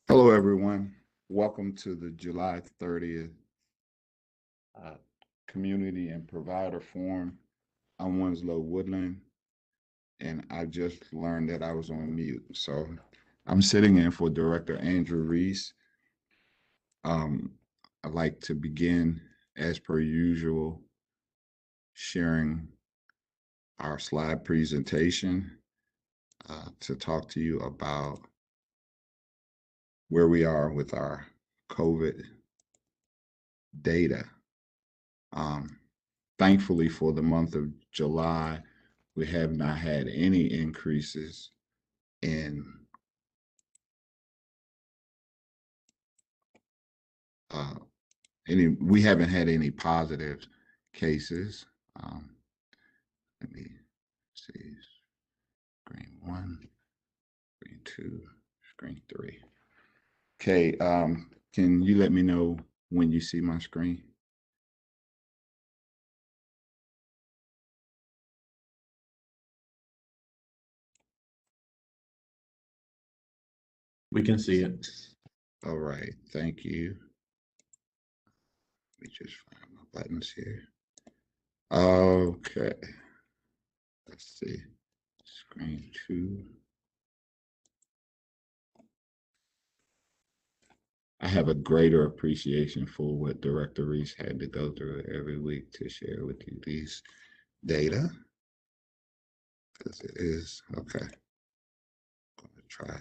Hello, everyone. Welcome to the July 30th Community and Provider Forum. I'm Winslow Woodland, and I just learned that I was on mute. So I'm sitting in for Director Andrew Reese. I'd like to begin, as per usual, sharing our slide presentation to talk to you about where we are with our COVID data. Thankfully, for the month of July, we have not had any increases in we haven't had any positive cases. Let me see, screen one, screen two, screen three. Okay, can you let me know when you see my screen? We can see it. All right, thank you. Let me just find my buttons here. Okay, let's see, screen two. I have a greater appreciation for what Director Reese had to go through every week to share with you these data. Because it is, okay. I'm going to try.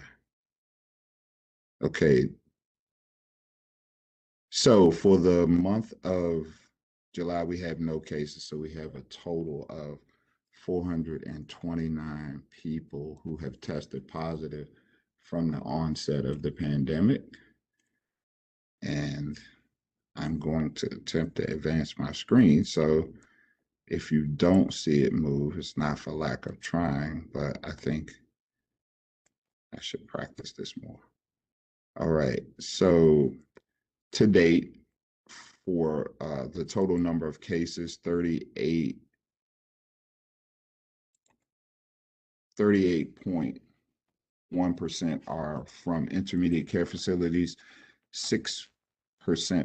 Okay. So for the month of July, we have no cases. So we have a total of 429 people who have tested positive from the onset of the pandemic. And I'm going to attempt to advance my screen. So if you don't see it move, it's not for lack of trying, but I think I should practice this more. All right, so to date, for the total number of cases, 38.1% are from intermediate care facilities, 6%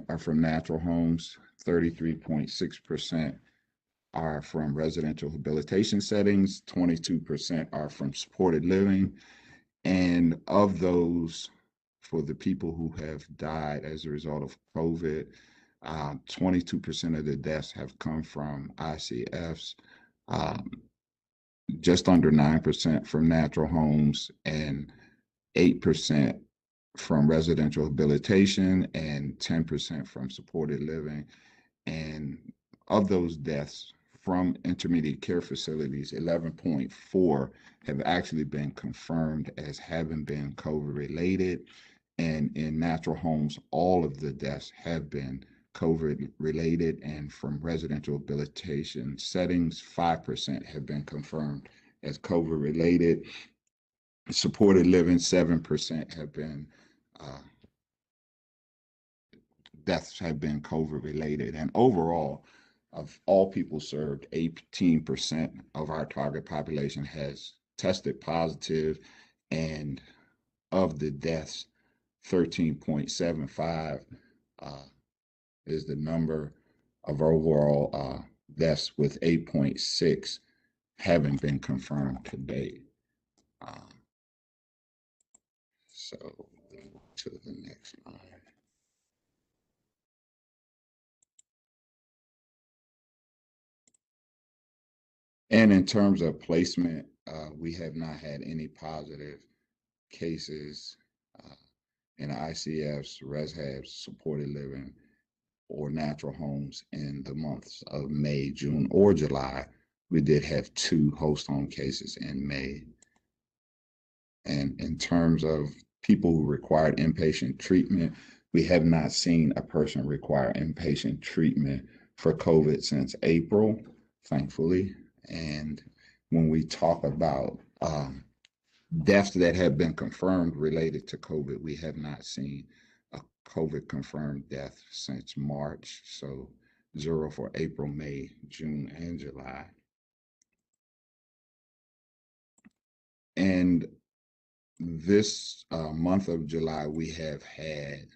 are from natural homes, 33.6% are from residential rehabilitation settings, 22% are from supported living, and of those, for the people who have died as a result of COVID, 22% of the deaths have come from ICFs, just under 9% from natural homes, and 8% from residential rehabilitation, and 10% from supported living. And of those deaths from intermediate care facilities, 11.4 have actually been confirmed as having been COVID related. And in natural homes, all of the deaths have been COVID related. And from residential rehabilitation settings, 5% have been confirmed as COVID related. Supported living, 7% have been deaths have been COVID related. And overall, of all people served, 18% of our target population has tested positive, and of the deaths, 13.75 is the number of overall deaths, with 8.6 having been confirmed to date. So to the next slide. And in terms of placement, we have not had any positive cases in ICFs, ResHabs, supported living, or natural homes in the months of May, June, or July. We did have 2 host home cases in May. And in terms of people who required inpatient treatment, we have not seen a person require inpatient treatment for COVID since April, thankfully. And when we talk about deaths that have been confirmed related to COVID, we have not seen a COVID confirmed death since March. So 0 for April, May, June, and July. And this month of July, we have had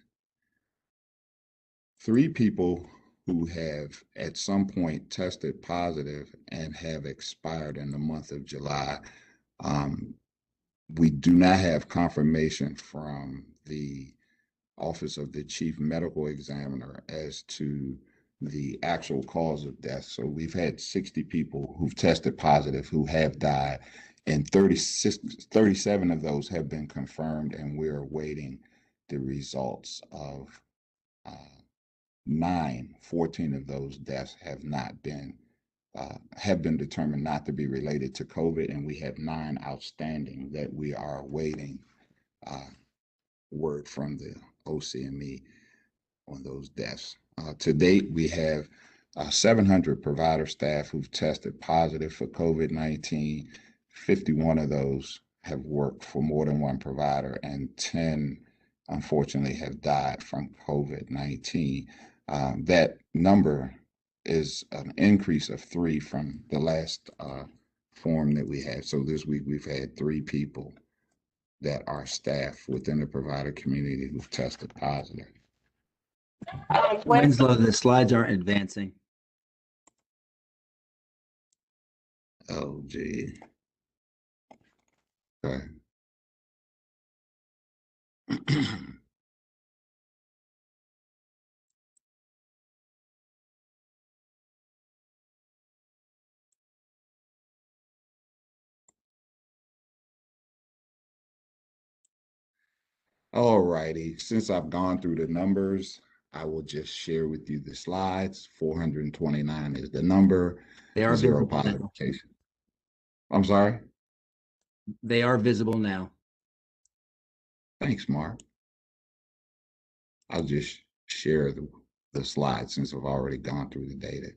3 people who have at some point tested positive and have expired in the month of July. We do not have confirmation from the Office of the Chief Medical Examiner as to the actual cause of death. So we've had 60 people who've tested positive who have died, and 37 of those have been confirmed, and we're awaiting the results of 14 of those deaths have been determined not to be related to COVID, and we have 9 outstanding that we are awaiting word from the OCME on those deaths. To date, we have 700 provider staff who've tested positive for COVID-19. 51 of those have worked for more than one provider, and 10, unfortunately, have died from COVID-19. That number is an increase of 3 from the last form that we had. So this week we've had 3 people that are staff within the provider community who've tested positive. Winslow, the slides aren't advancing. Oh, gee. Okay. All righty. Since I've gone through the numbers, I will just share with you the slides. 429 is the number. They are 0 visible positive now. cases. I'm sorry? They are visible now. Thanks, Mark. I'll just share the slides since I've already gone through the data.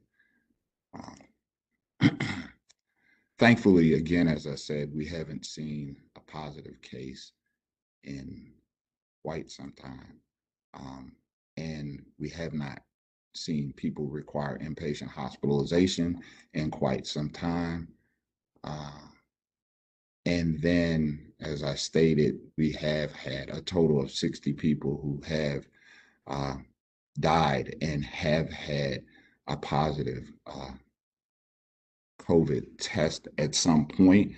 Thankfully, again, as I said, we haven't seen a positive case in quite some time. And we have not seen people require inpatient hospitalization in quite some time. And then, as I stated, we have had a total of 60 people who have died and have had a positive COVID test at some point.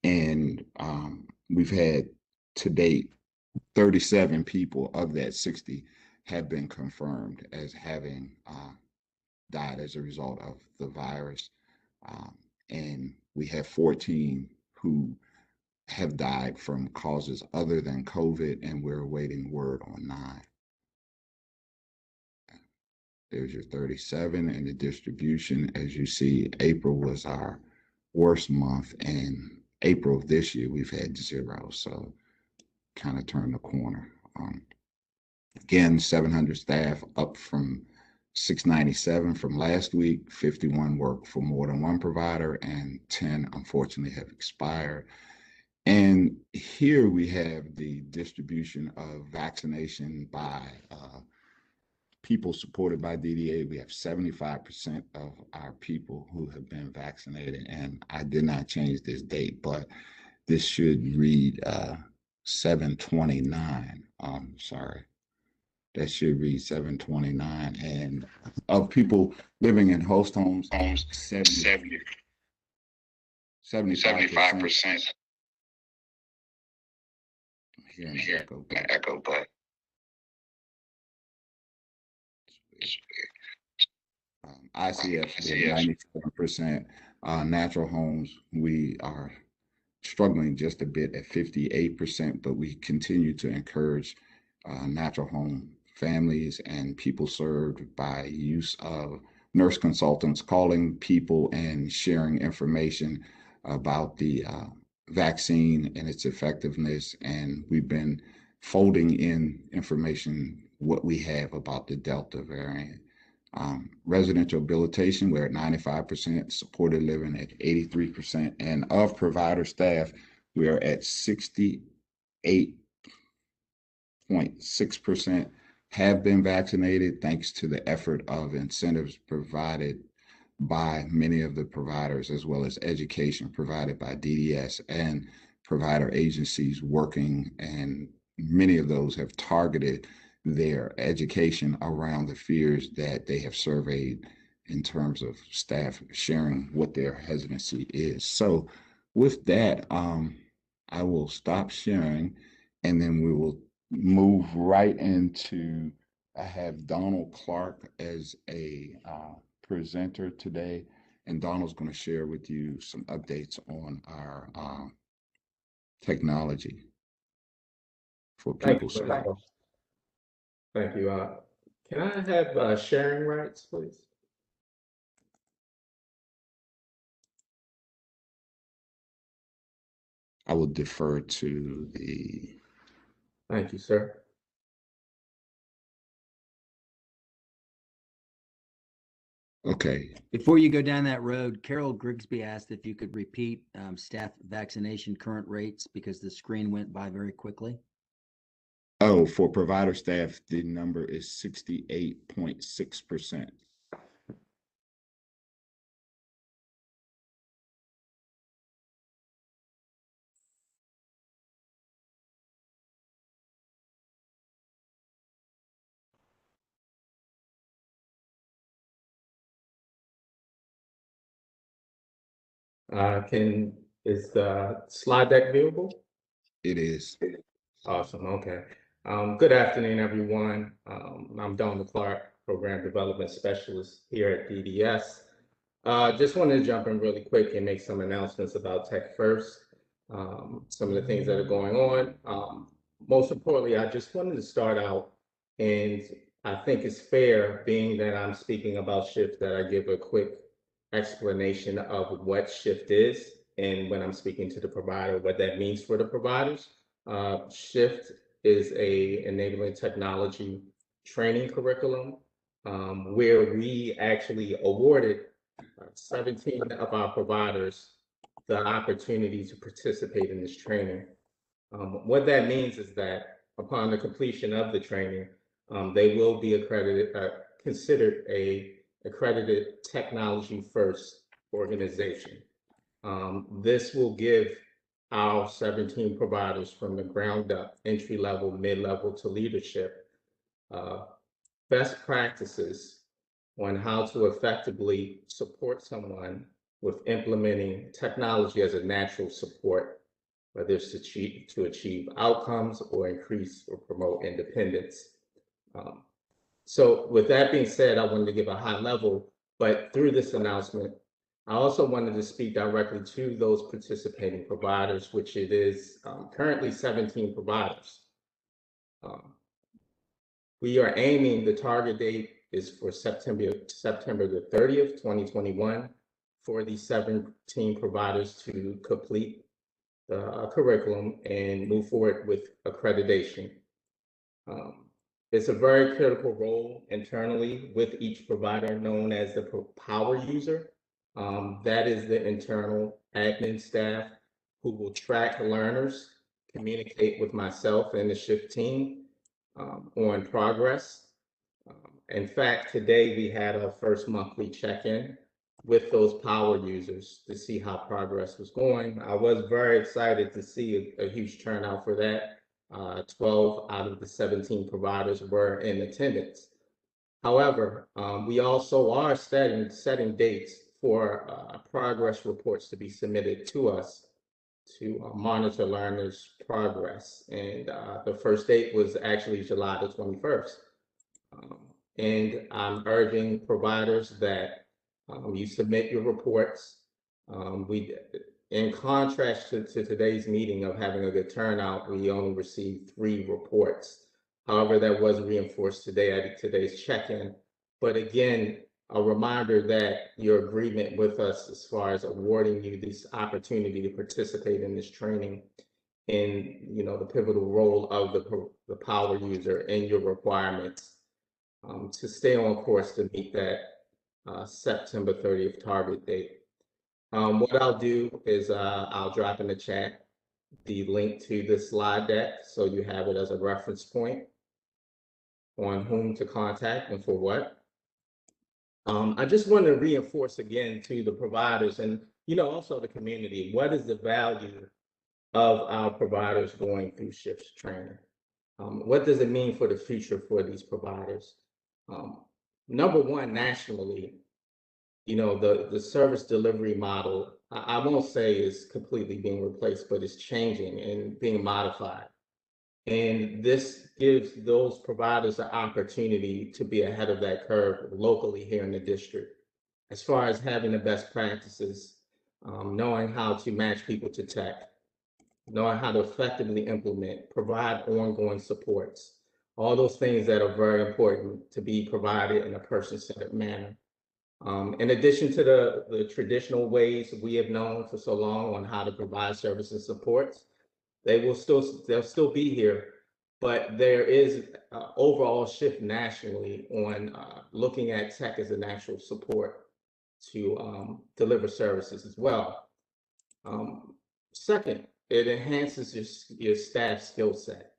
And we've had to date 37 people of that 60 have been confirmed as having died as a result of the virus. And we have 14 who have died from causes other than COVID, and we're awaiting word on 9. There's your 37 and the distribution. As you see, April was our worst month, and April of this year we've had 0. So kind of turned the corner. Again, 700 staff, up from 697 from last week. 51 work for more than one provider, and 10 unfortunately have expired. And here we have the distribution of vaccination by people supported by DDA. We have 75% of our people who have been vaccinated, and I did not change this date, but this should read 729. Sorry, that should read 729. And of people living in host homes, 75%. I'm hearing an echo, but ICF, 97%. Natural homes, we are struggling just a bit at 58%, but we continue to encourage natural home families and people served by use of nurse consultants calling people and sharing information about the vaccine and its effectiveness. And we've been folding in information, what we have about the Delta variant. Residential habilitation, we're at 95%, supported living at 83%, and of provider staff, we are at 68.6% have been vaccinated, thanks to the effort of incentives provided by many of the providers, as well as education provided by DDS and provider agencies working, and many of those have targeted their education around the fears that they have surveyed in terms of staff sharing what their hesitancy is. So, with that, I will stop sharing, and then we will move right into. I have Donald Clark as a presenter today, and Donald's going to share with you some updates on our technology for Thank people you, survey. Thank you. Can I have sharing rights, please? I will defer to the. Thank you, sir. Okay. Before you go down that road, Carol Grigsby asked if you could repeat staff vaccination current rates because the screen went by very quickly. Oh, for provider staff, the number is 68.6%. Is the slide deck viewable? It is. Awesome. Okay. Good afternoon, everyone. I'm Donald Clark, Program Development Specialist here at DDS. Just wanted to jump in really quick and make some announcements about Tech First, some of the things that are going on. Most importantly, I just wanted to start out, and I think it's fair, being that I'm speaking about Shift, that I give a quick explanation of what Shift is, and when I'm speaking to the provider, what that means for the providers. Shift is a enabling technology training curriculum where we actually awarded 17 of our providers the opportunity to participate in this training. What that means is that upon the completion of the training, they will be considered a accredited technology first organization. This will give our 17 providers from the ground up, entry level, mid level to leadership, best practices on how to effectively support someone with implementing technology as a natural support, whether it's to achieve outcomes or increase or promote independence. So with that being said, I wanted to give a high level, but through this announcement, I also wanted to speak directly to those participating providers, which it is currently 17 providers. We are aiming, the target date is for September the 30th, 2021, for these 17 providers to complete the curriculum and move forward with accreditation. It's a very critical role internally with each provider known as the power user. That is the internal admin staff who will track learners, communicate with myself and the Shift team on progress. In fact, today we had our first monthly check-in with those power users to see how progress was going. I was very excited to see a huge turnout for that. 12 out of the 17 providers were in attendance. However, we also are setting dates for progress reports to be submitted to us to monitor learners' progress. And the first date was actually July the 21st. And I'm urging providers that you submit your reports. In contrast to today's meeting of having a good turnout, we only received 3 reports. However, that was reinforced today at today's check-in. But again, a reminder that your agreement with us as far as awarding you this opportunity to participate in this training in, the pivotal role of the power user and your requirements to stay on course to meet that September 30th target date. What I'll do is I'll drop in the chat the link to the slide deck so you have it as a reference point on whom to contact and for what. I just want to reinforce again to the providers and also the community, what is the value of our providers going through shifts training. What does it mean for the future for these providers? Number one, nationally, the service delivery model, I won't say is completely being replaced, but it's changing and being modified. And this gives those providers the opportunity to be ahead of that curve locally here in the district, as far as having the best practices, knowing how to match people to tech, knowing how to effectively implement, provide ongoing supports, all those things that are very important to be provided in a person-centered manner. In addition to the traditional ways we have known for so long on how to provide services and supports, they'll still be here, but there is an overall shift nationally on looking at tech as an actual support to deliver services as well. Second, it enhances your staff skill set.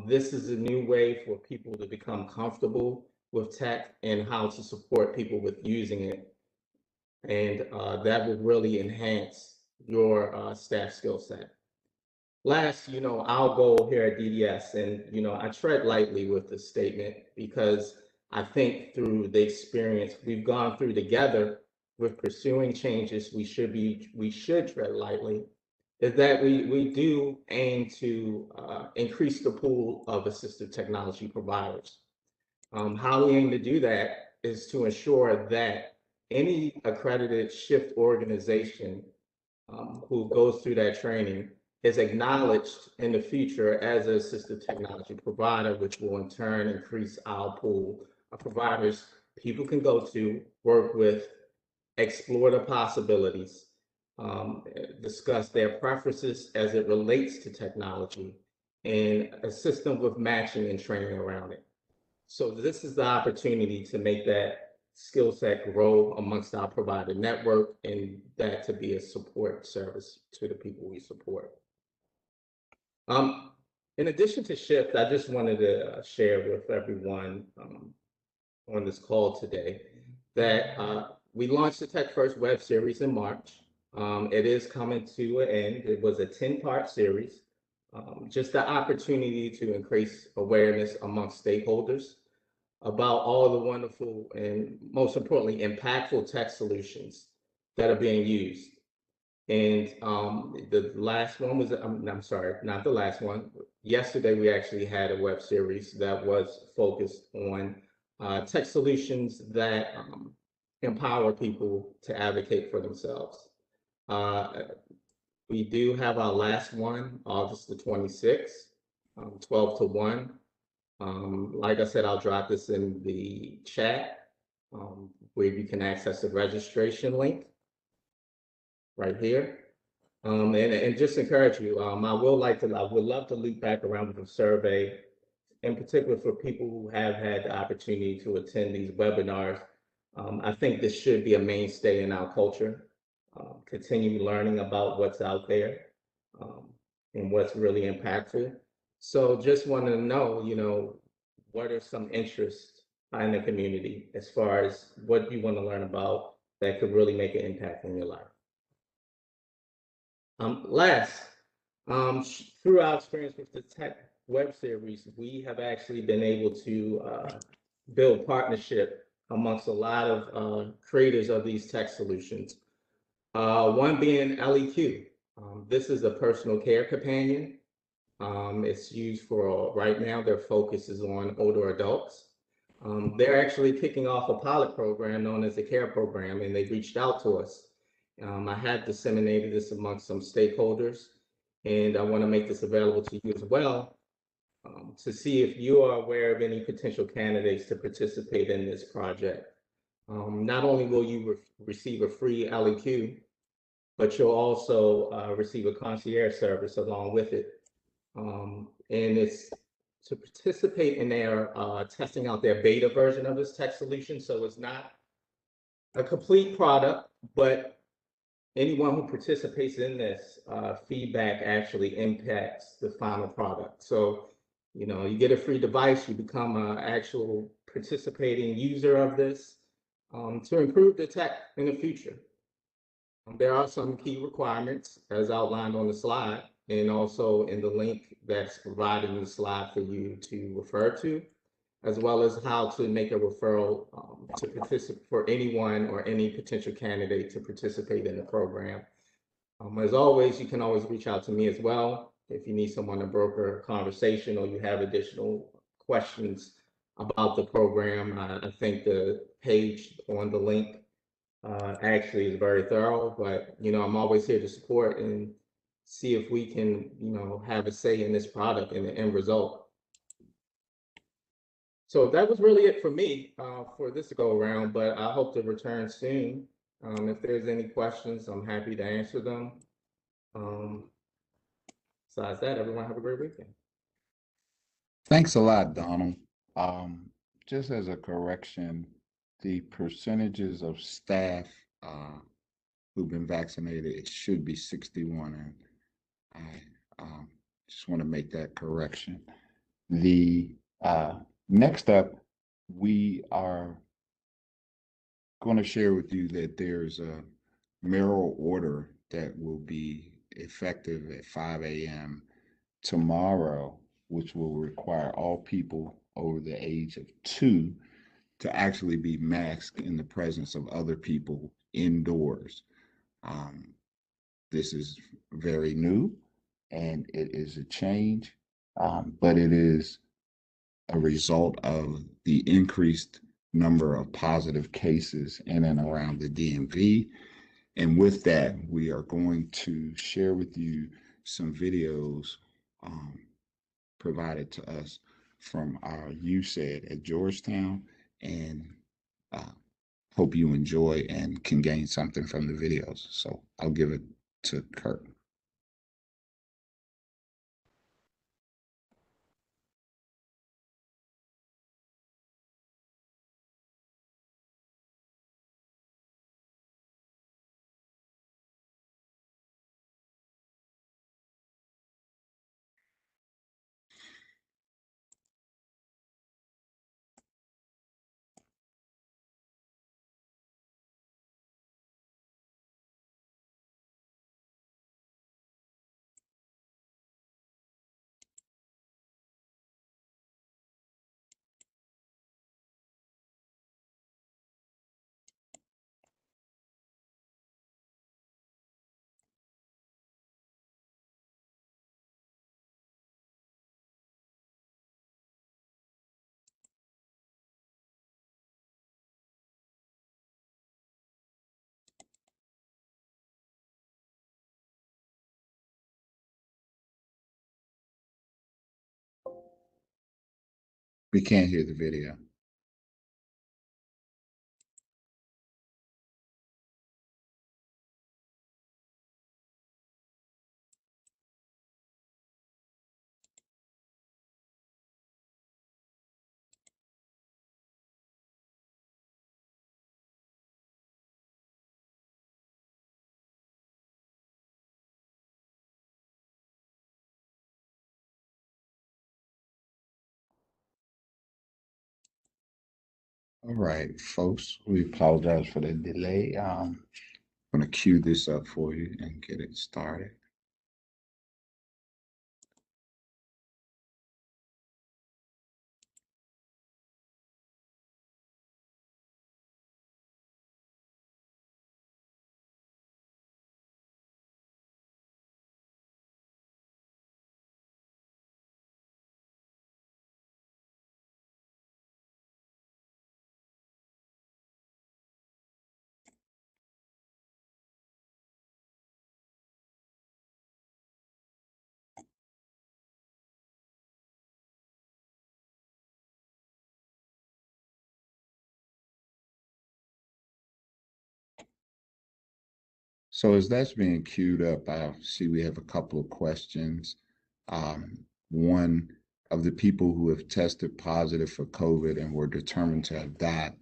This is a new way for people to become comfortable with tech and how to support people with using it. And that will really enhance your staff skill set. Last, our goal here at DDS, and I tread lightly with this statement because I think through the experience we've gone through together with pursuing changes, we should tread lightly, is that we do aim to increase the pool of assistive technology providers. How we aim to do that is to ensure that any accredited shift organization who goes through that training is acknowledged in the future as an assistive technology provider, which will in turn increase our pool of providers people can go to, work with, explore the possibilities, discuss their preferences as it relates to technology, and assist them with matching and training around it. So this is the opportunity to make that skill set grow amongst our provider network, and that to be a support service to the people we support. In addition to Shift, I just wanted to share with everyone on this call today that we launched the Tech First web series in March. It is coming to an end. It was a 10-part series, just the opportunity to increase awareness amongst stakeholders about all the wonderful and most importantly, impactful tech solutions that are being used. And the last one was, I'm sorry, not the last one. Yesterday, we actually had a web series that was focused on tech solutions that empower people to advocate for themselves. We do have our last one, August the 26th, 12 to 1. Like I said, I'll drop this in the chat where you can access the registration link right here. And just encourage you, I would love to loop back around with a survey, in particular for people who have had the opportunity to attend these webinars. I think this should be a mainstay in our culture. Continue learning about what's out there and what's really impactful. So just wanted to know, what are some interests in the community as far as what you want to learn about that could really make an impact in your life. Through our experience with the Tech web series, we have actually been able to build partnership amongst a lot of creators of these tech solutions. One being LEQ. This is a personal care companion. It's used for, right now, their focus is on older adults. They're actually kicking off a pilot program known as the CARE program, and they reached out to us. I have disseminated this amongst some stakeholders, and I want to make this available to you as well to see if you are aware of any potential candidates to participate in this project. Not only will you receive a free LEQ, but you'll also receive a concierge service along with it. And it's to participate in their testing out their beta version of this tech solution. So it's not a complete product, but anyone who participates in this feedback actually impacts the final product. So, you get a free device, you become an actual participating user of this to improve the tech in the future. There are some key requirements as outlined on the slide. and also in the link that's provided in the slide for you to refer to, as well as how to make a referral to participate for anyone or any potential candidate to participate in the program. As always, you can always reach out to me as well if you need someone to broker a conversation or you have additional questions about the program. I think the page on the link actually is very thorough, but I'm always here to support and see if we can, have a say in this product and the end result. So that was really it for me for this go around, but I hope to return soon. If there's any questions, I'm happy to answer them. Besides that, everyone have a great weekend. Thanks a lot, Donald. Um, just as a correction, the percentages of staff who've been vaccinated, it should be 61, and I just want to make that correction. The next up, we are going to share with you that there's a mayoral order that will be effective at 5 a.m. tomorrow, which will require all people over the age of 2 to actually be masked in the presence of other people indoors. This is very new and it is a change, but it is a result of the increased number of positive cases in and around the DMV. And with that, we are going to share with you some videos provided to us from our USAID at Georgetown, and hope you enjoy and can gain something from the videos. So I'll give it to Kurt. We can't hear the video. All right, folks, we apologize for the delay. I'm going to cue this up for you and get it started. So as that's being queued up, I see we have a couple of questions. One of the people who have tested positive for COVID and were determined to have died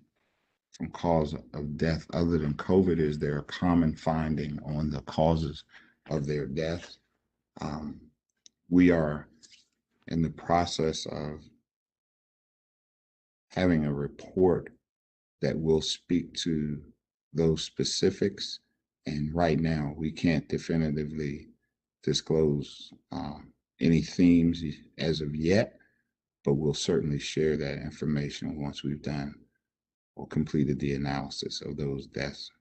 from cause of death other than COVID, is there a common finding on the causes of their deaths? We are in the process of having a report that will speak to those specifics. And right now, we can't definitively disclose any themes as of yet, but we'll certainly share that information once we've done or completed the analysis of those deaths.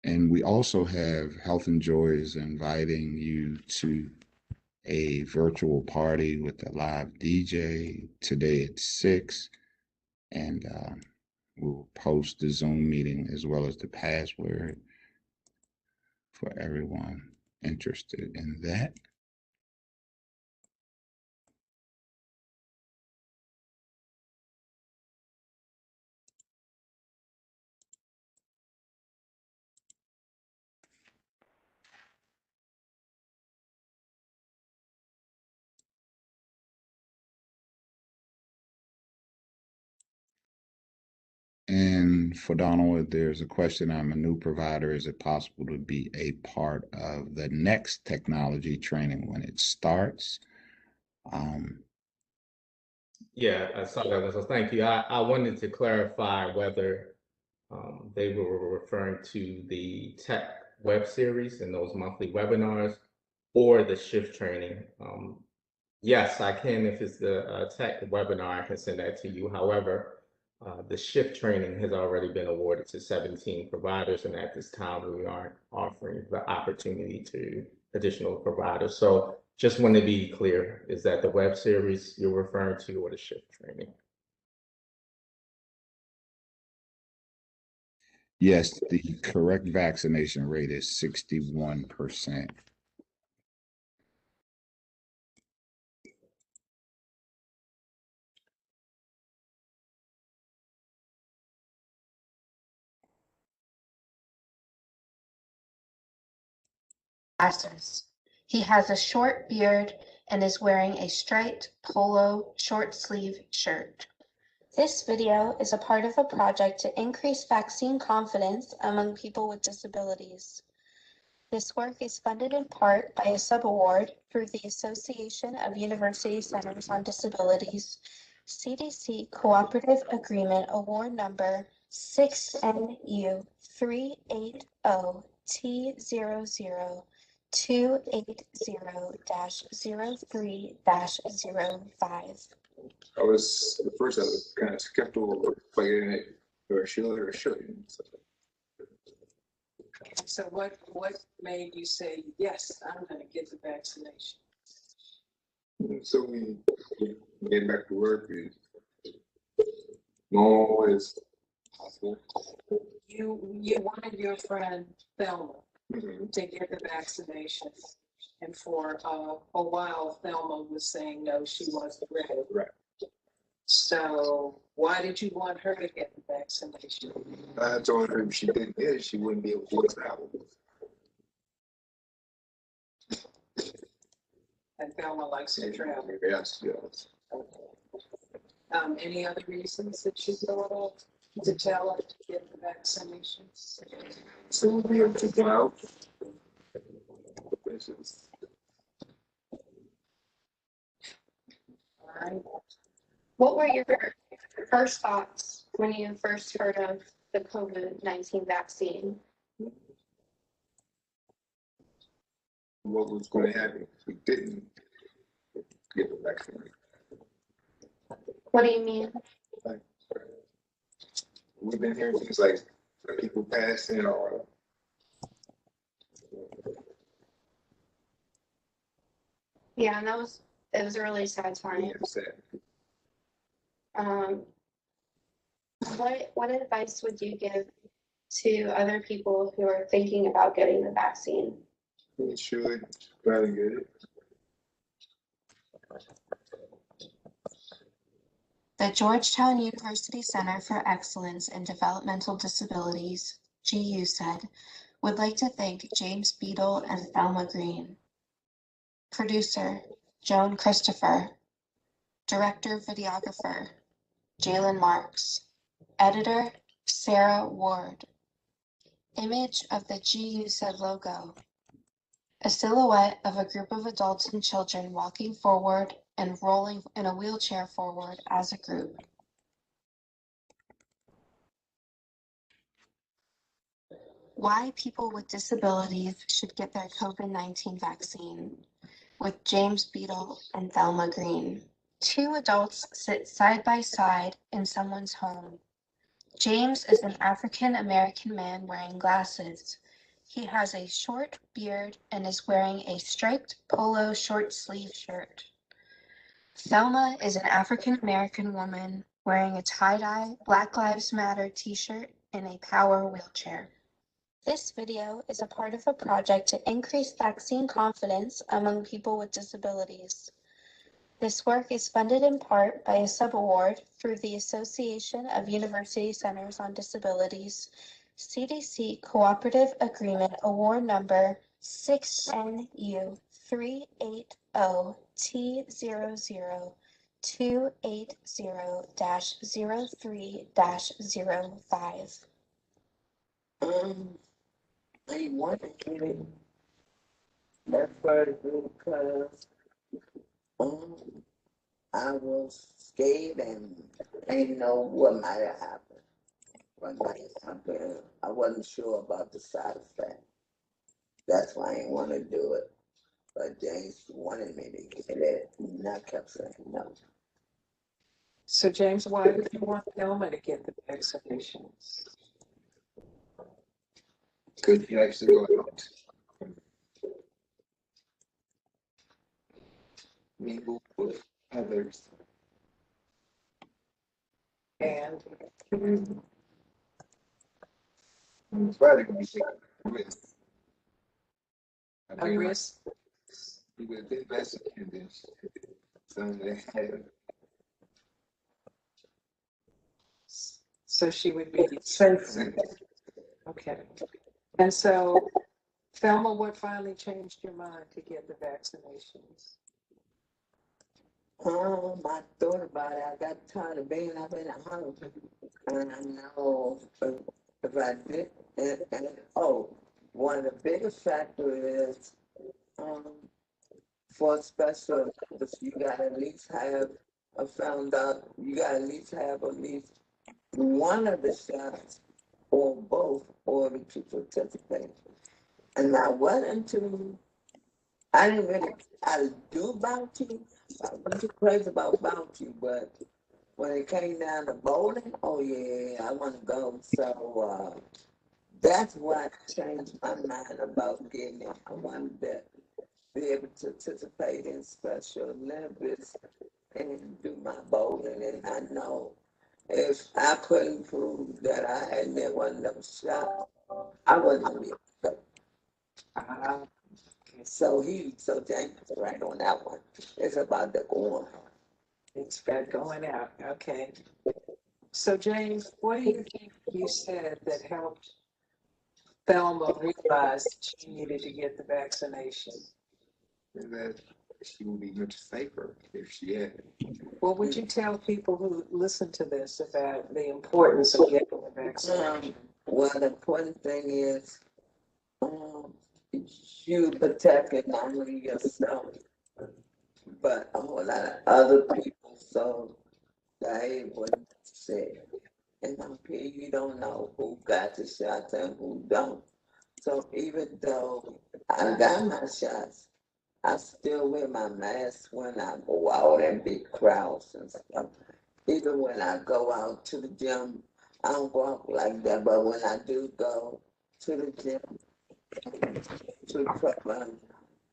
And we also have Health and Joy is inviting you to a virtual party with a live DJ today at 6. And we'll post the Zoom meeting as well as the password for everyone interested in that. And for Donald, there's a question. I'm a new provider. Is it possible to be a part of the next technology training when it starts? Yeah, I saw that. So thank you. I wanted to clarify whether they were referring to the tech web series and those monthly webinars or the shift training. Yes, I can. If it's the tech webinar, I can send that to you. However, the shift training has already been awarded to 17 providers, and at this time, we aren't offering the opportunity to additional providers. So just want to be clear, is that the web series you're referring to or the shift training? Yes, the correct vaccination rate is 61%. Glasses. He has a short beard and is wearing a striped polo short sleeve shirt. This video is a part of a project to increase vaccine confidence among people with disabilities. This work is funded in part by a subaward through the Association of University Centers on Disabilities CDC Cooperative Agreement Award Number 6NU 380T00 280-03-05. I was the first. I was kind of skeptical of playing it, or should or shouldn't. So what made you say, yes, I'm going to get the vaccination? So we get back to work as normal as possible. You wanted your friend Thelma to get the vaccination, and for a while Thelma was saying no, she wasn't ready. Right. So why did you want her to get the vaccination? I told her if she didn't get it, she wouldn't be able to travel. And Thelma likes to travel. Yes, yes. Any other reasons that you thought of to tell her to get the vaccination? So we'll be able to go out. All right. What were your first thoughts when you first heard of the COVID-19 vaccine? What was going to happen if we didn't get the vaccine? What do you mean? Like, we've been hearing things like people passing or Yeah, and it was a really sad time. What advice would you give to other people who are thinking about getting the vaccine? we should try to get it. The Georgetown University Center for Excellence in Developmental Disabilities, GUSED, would like to thank James Beadle and Thelma Green. Producer, Joan Christopher. Director Videographer, Jalen Marks. Editor, Sarah Ward. Image of the GUSED logo. A silhouette of a group of adults and children walking forward and rolling in a wheelchair forward as a group. Why people with disabilities should get their COVID-19 vaccine, with James Beadle and Thelma Green. Two adults sit side by side in someone's home. James is an African American man wearing glasses. He has a short beard and is wearing a striped polo short sleeve shirt. Thelma is an African American woman wearing a tie-dye Black Lives Matter t-shirt in a power wheelchair. This video is a part of a project to increase vaccine confidence among people with disabilities. This work is funded in part by a subaward through the Association of University Centers on Disabilities, CDC Cooperative Agreement Award Number 6NU 380-280-03-05. I want to get it that first because I was scared and I didn't know what might have happened. I wasn't sure about the side effect. That's why I didn't want to do it. But James wanted me to get it, and I kept saying no. So James, why would you want Thelma to get the vaccinations? Could you actually go out? Mingle with others. And It's probably gonna be taken with. a risk. You would think that's a condition. Some they have. So she would be safe. Okay. And so, Thelma, what finally changed your mind to get the vaccinations? I thought about it. I got tired of being up in the house. And I know if I did, one of the biggest factors is for special, you got to at least have you got to at least have at least one of the shots or both or to participate. And I do bounty. I wasn't crazy about bounty, but when it came down to bowling, oh yeah, I want to go. So that's what changed my mind about getting it. I wanted to be able to participate in Special Olympics and do my bowling. And I know if I couldn't prove that I had never one of them shots, I wasn't gonna be able to go. So James is right on that one. It's about the going. It's about going out. Okay. So James, what do you think you said that helped Thelma realize that she needed to get the vaccination? And that she would be much safer if she had it. What would you tell people who listen to this about the importance of getting the vaccine? Well, the important thing is you protecting not only yourself, but a whole lot of other people. So they wouldn't say. And up here, you don't know who got the shots and who don't. So even though I got my shots, I still wear my mask when I go out in big crowds and stuff. Even when I go out to the gym, I don't go out like that. But when I do go to the gym, to the truck run,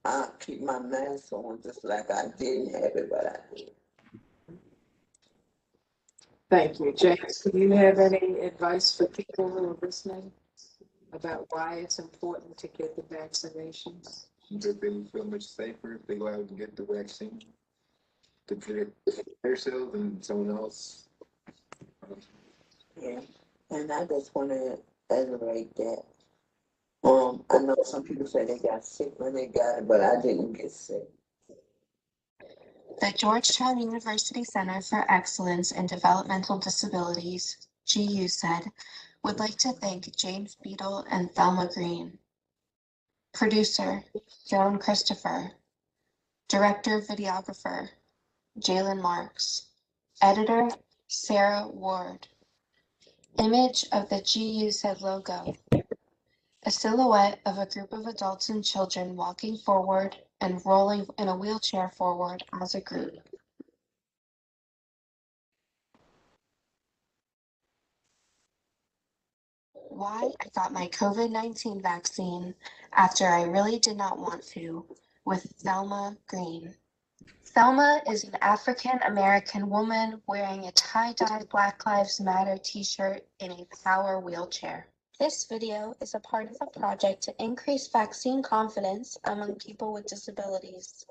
I keep my mask on just like I didn't have it, but I did. Thank you. James, do you have any advice for people who are listening about why it's important to get the vaccinations? That they would feel much safer if they go out and get the vaccine to protect themselves and someone else. Yeah, and I just want to reiterate that. I know some people say they got sick when they got it, but I didn't get sick. The Georgetown University Center for Excellence in Developmental Disabilities, GU said, would like to thank James Beadle and Thelma Green. Producer, Joan Christopher. Director, videographer, Jalen Marks. Editor, Sarah Ward. Image of the GUSED logo. A silhouette of a group of adults and children walking forward and rolling in a wheelchair forward as a group. Why I got my COVID-19 vaccine after I really did not want to, with Thelma Green. Thelma is an African-American woman wearing a tie-dye Black Lives Matter t-shirt in a power wheelchair. This video is a part of a project to increase vaccine confidence among people with disabilities.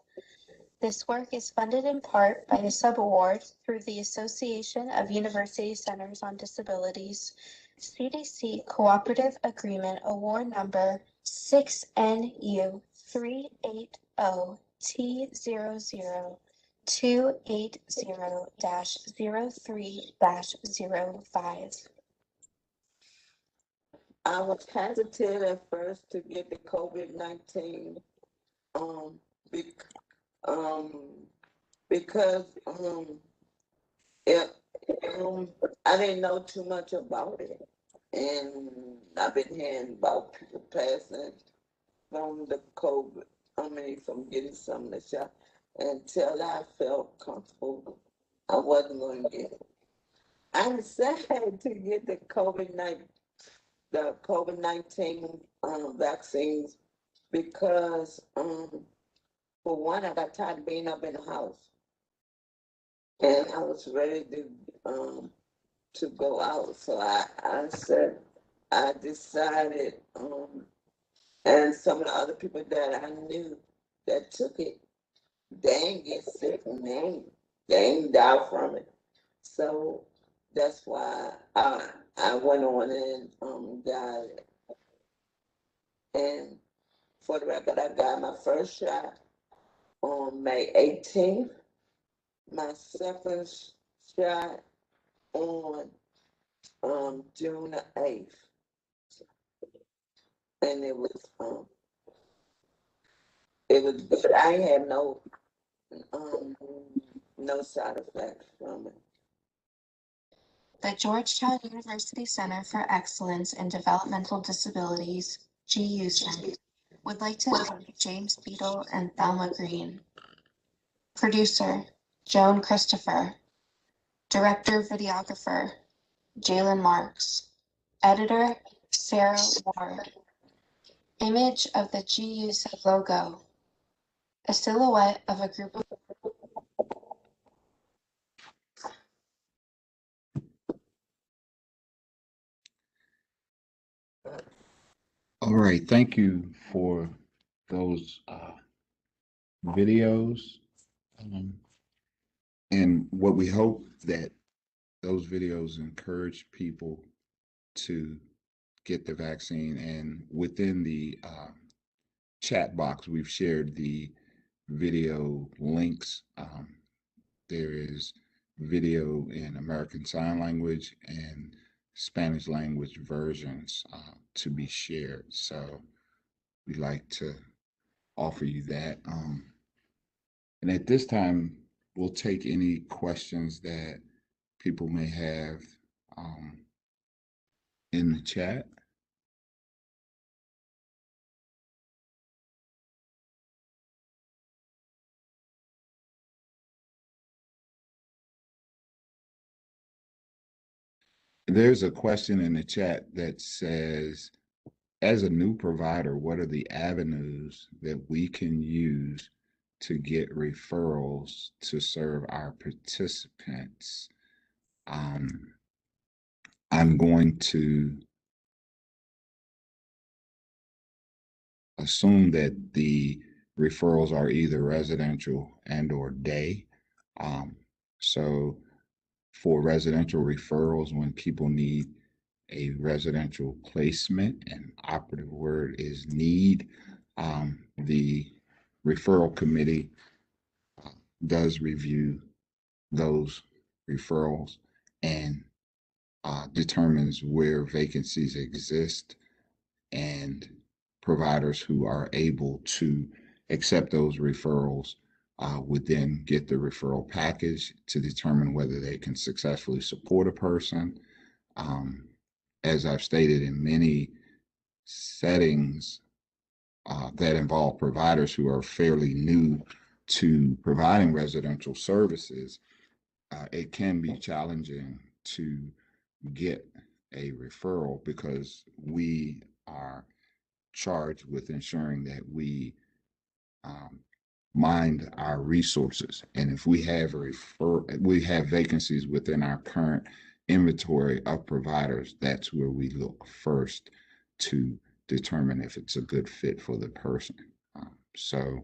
This work is funded in part by a subaward through the Association of University Centers on Disabilities, CDC Cooperative Agreement Award Number 6NU 380-280-03-05. I was hesitant at first to get the COVID-19, bec- because it, I didn't know too much about it, and I've been hearing about people passing from the COVID. From getting some of the shot. Until I felt comfortable, I wasn't going to get it. I decided to get the COVID-19 vaccines because, for one, I got tired of being up in the house, and I was ready to go out. So I decided, and some of the other people that I knew that took it, they ain't get sick and they ain't die from it. So that's why I went on and got it. And for the record, I got my first shot on May 18th, my second shot on June the 8th. And it was good. I ain't had no side effects from it. The Georgetown University Center for Excellence in Developmental Disabilities, GUSED, would like to thank James Beadle and Thelma Green. Producer, Joan Christopher. Director Videographer, Jalen Marks. Editor, Sarah Ward. Image of the GUSED logo. A silhouette of a group of All right, thank you for those videos. And what we hope that those videos encourage people to get the vaccine. And within the chat box, we've shared the video links. There is video in American Sign Language and Spanish language versions to be shared. So we'd like to offer you that. And at this time, we'll take any questions that people may have in the chat. There's a question in the chat that says, as a new provider, what are the avenues that we can use to get referrals to serve our participants? I'm going to assume that the referrals are either residential and or day. So for residential referrals, when people need a residential placement, and operative word is need, the referral committee does review those referrals and determines where vacancies exist, and providers who are able to accept those referrals would then get the referral package to determine whether they can successfully support a person. As I've stated in many settings that involve providers who are fairly new to providing residential services, it can be challenging to get a referral because we are charged with ensuring that we mind our resources. And if we have we have vacancies within our current inventory of providers, that's where we look first to determine if it's a good fit for the person. So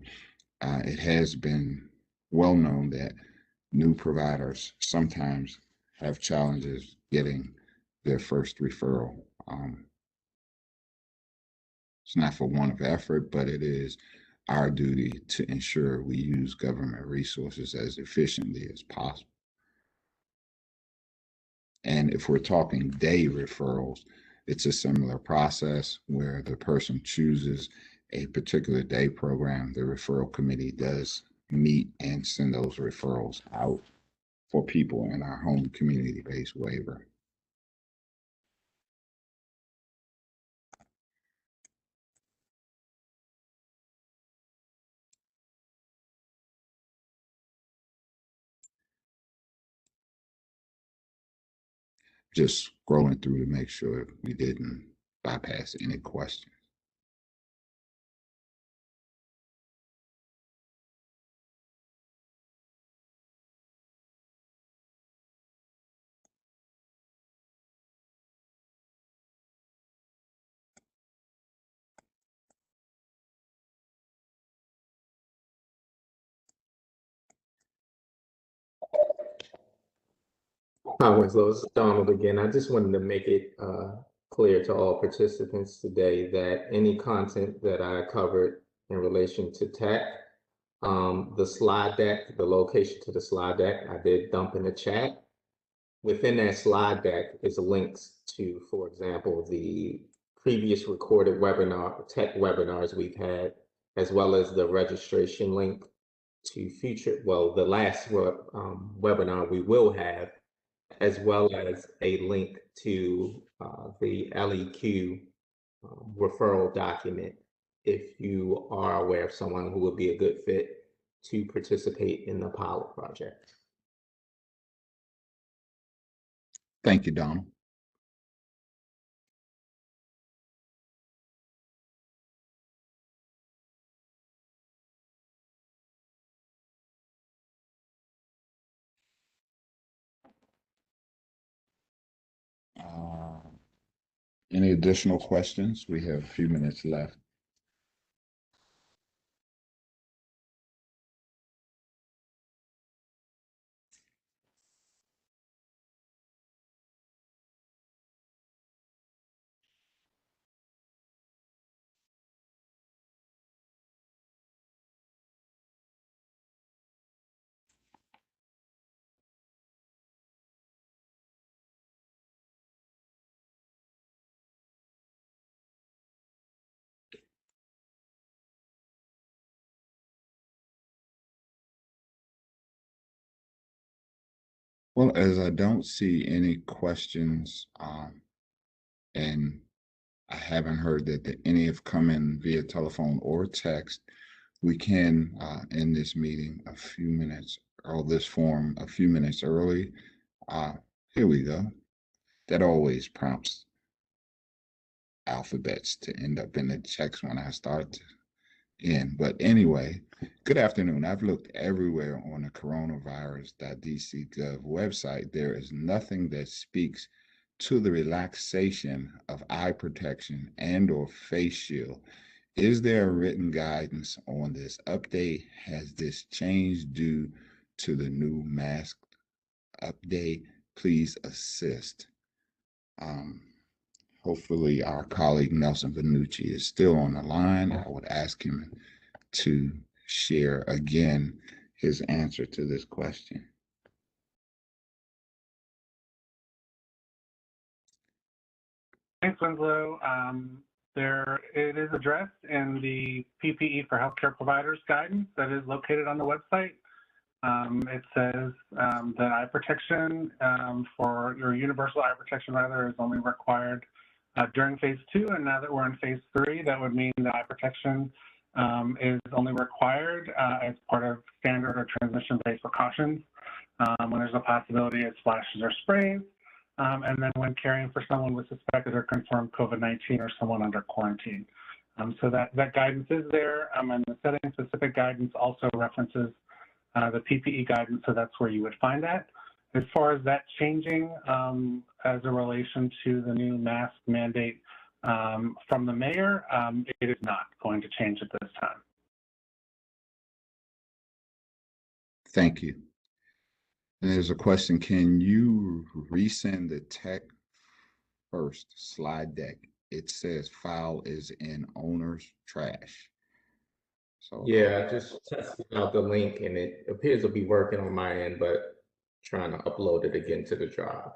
it has been well known that new providers sometimes have challenges getting their first referral. It's not for want of effort, but it is our duty to ensure we use government resources as efficiently as possible. And if we're talking day referrals, it's a similar process where the person chooses a particular day program. The referral committee does meet and send those referrals out for people in our home community-based waiver. Just scrolling through to make sure we didn't bypass any questions. Hi, Winslow. This is Donald again. I just wanted to make it clear to all participants today that any content that I covered in relation to tech, the slide deck, the location to the slide deck, I did dump in the chat. Within that slide deck is links to, for example, the previous recorded webinar, tech webinars we've had, as well as the registration link to future, well, the last webinar we will have, as well as a link to the LEQ referral document if you are aware of someone who would be a good fit to participate in the pilot project. Thank you, Donald. Any additional questions? We have a few minutes left. Well, as I don't see any questions, and I haven't heard that any have come in via telephone or text, we can end this meeting a few minutes, or this forum a few minutes early. Here we go. That always prompts alphabets to end up in the checks when I start to end. But anyway, good afternoon. I've looked everywhere on the coronavirus.dc.gov website. There is nothing that speaks to the relaxation of eye protection and or face shield. Is there a written guidance on this update? Has this changed due to the new mask update? Please assist. Hopefully our colleague Nelson Vanucci is still on the line. I would ask him to share again his answer to this question. Thanks, Winslow. it is addressed in the PPE for healthcare providers guidance that is located on the website. It says that eye protection for your universal eye protection rather is only required during phase 2, and now that we're in phase 3, that would mean that eye protection is only required as part of standard or transmission-based precautions when there's a possibility of splashes or sprays, and then when caring for someone with suspected or confirmed COVID-19 or someone under quarantine. So that guidance is there, and the setting-specific guidance also references the PPE guidance, so that's where you would find that. As far as that changing as a relation to the new mask mandate from the mayor, it is not going to change at this time. Thank you. And there's a question, can you resend the tech first slide deck? It says file is in owner's trash. So Yeah, I just tested out the link and it appears to be working on my end, but trying to upload it again to the drive.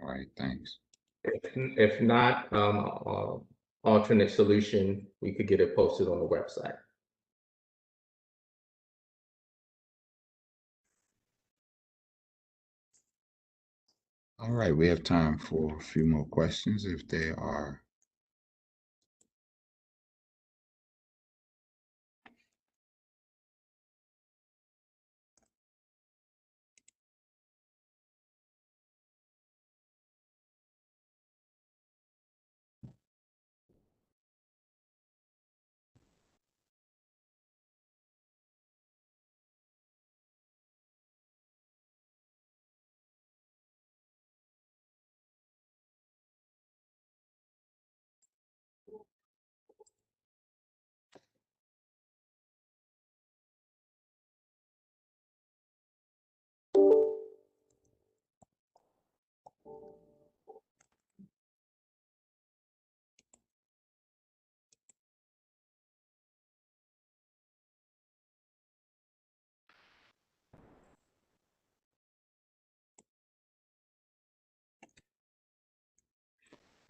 all right, thanks. If not, alternate solution, we could get it posted on the website. All right, we have time for a few more questions if there are.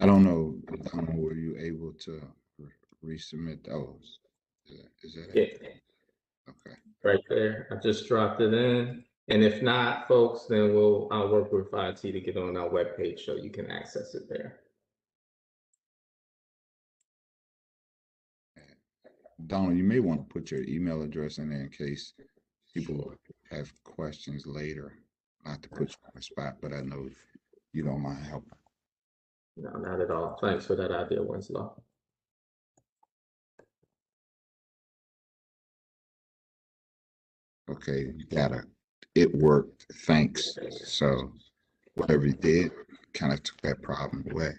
I don't know, were you able to resubmit those? Is that it? Yeah, Okay. right there. I just dropped it in. And if not, folks, then I'll work with IT to get on our webpage so you can access it there. Donald, you may want to put your email address in there in case people have questions later. Not to put you on the spot, but I know you don't mind helping. No, not at all. Thanks for that idea, Winslow. Okay, you got it. It worked, thanks. So whatever you did kind of took that problem away.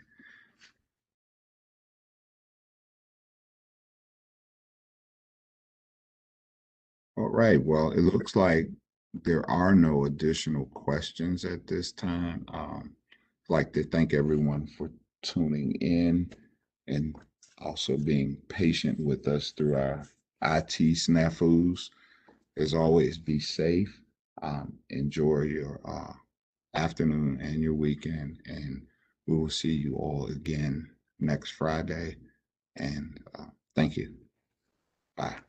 All right, well, it looks like there are no additional questions at this time. I'd like to thank everyone for tuning in and also being patient with us through our IT snafus. As always, be safe. Enjoy your afternoon and your weekend, and we will see you all again next Friday. And thank you. Bye.